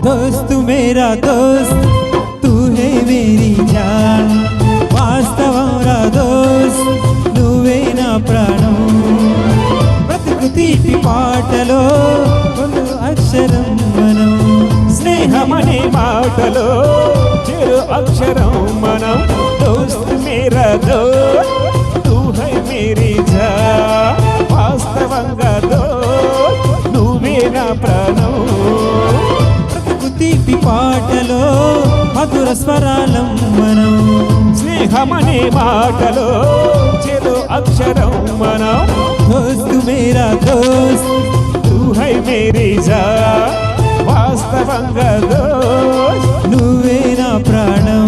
दोस्त मेरा दोस्त तू है मेरी जान వాస్తవం రా దోస్త్ నువ్వే నా ప్రాణం బ్రతుకు తీపి పాటలో ಒಂದು అక్షరం మనం స్నేహమనే మాటలో చెరు అక్షరం మనం దోస్త్ మేరా దోస్త్ తూ హై మేరీ జాన్ వాస్తవంగా దోస్త్ నువ్వే నా ప్రాణం బ్రతుకు తీపి పాటలో మధుర స్వరాలం మనం స్నేహమనే మాటలో చెరు అక్షరం మనం దోస్త్ మేరా దోస్త్ తూ హై మేరీ జాన్ వాస్తవంగా దోస్త్ నువ్వే నా ప్రాణం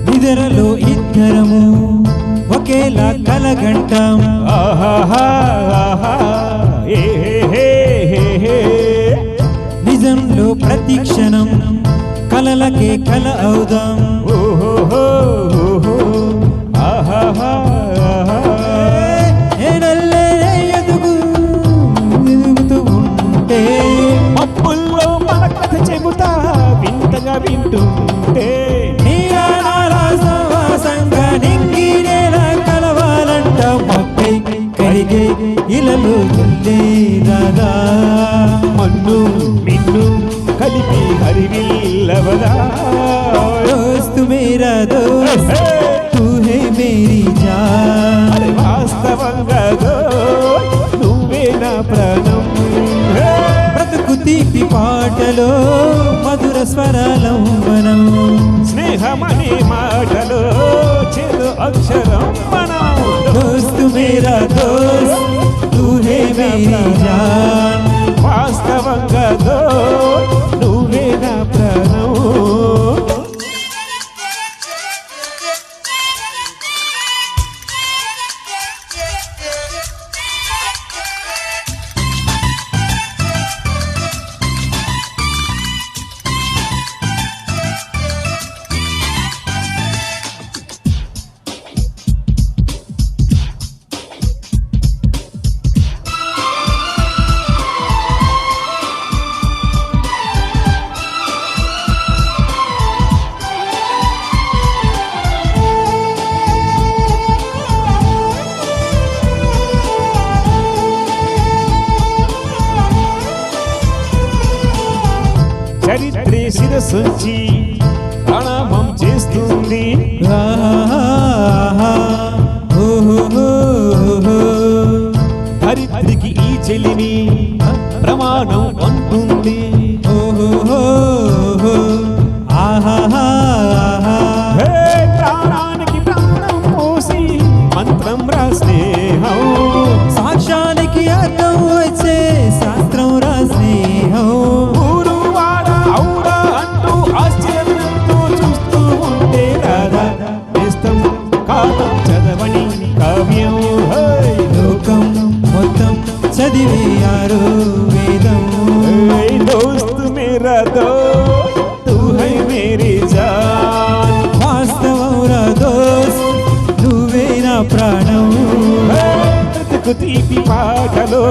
నిద్రలో ఇద్దరము ఒకేలా కలగంటాం ఆహాహా ఆహా ఏ హే హే హే నిజంలో ప్రతి క్షణం కలలకే కల అవుదాం ఓహో ఓహో ఆహాహా ఆహా ఎనల్లే ఎదుగుతూ ఉంటే మబ్బుల్లో మన కథ చెబుతా వింతగా వింటుంటే కరిగే ఇలలు రాగా మన్ను మిన్ను కలిపి హరివిల్లవదా दोस्त मेरा दोस्त तू है मेरी जान అరే వాస్తవంగా దోస్త్ నువ్వే నా ప్రాణం బ్రతుకు తీపి పాటలో మధుర స్వరాలం మనం స్నేహమనే మాటలో చెరు అక్షరం మనం दोस्त मेरा दोस्त तू है मेरी जान వాస్తవంగా దోస్త్ నువ్వే నా ప్రాణం చరిత్రే శిరసుంచి ప్రణామం చేస్తుంది హరిత్రికి ఈ చెలిని ప్రమాణం అంటుంది హే ప్రాణానికి ప్రాణం పోసి మంత్రం రా స్నేహం సాక్ష్యానికి అర్థం వచ్చే శాస్త్రం రా స్నేహం ఊరు వాడ ఔడా అంటూ ఆశ్చర్యంతో చూస్తూ ఉంటే రాదా నేస్తం కాలం చదవని కావ్యం హై లోకం మొత్తం చదివేయారు వేదం దోస్త్ మేరా దోస్త్ తూ హై మేరీ జాన్ వాస్తవం రా దోస్త్ నువ్వే నా ప్రాణం బ్రతుకు తీపి పాటలో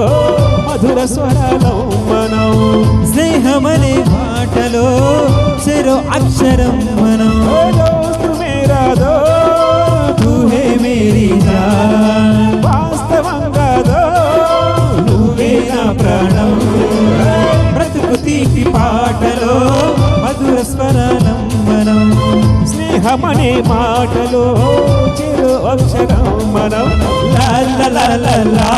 మధుర స్వరాలం మనం స్నేహమనే మాటలో చెరో అక్షరం మనం దోస్త్ మేరా దోస్త్ తూ హే మేరీ జాన్ వాస్తవంగా దోస్త్ నువ్వే నా ప్రాణం బ్రతుకు తీపి పాటలో మధుర స్వరాలం మనం స్నేహమనే మాటలో చెరు అక్షరం మనం లా లా లా లా లా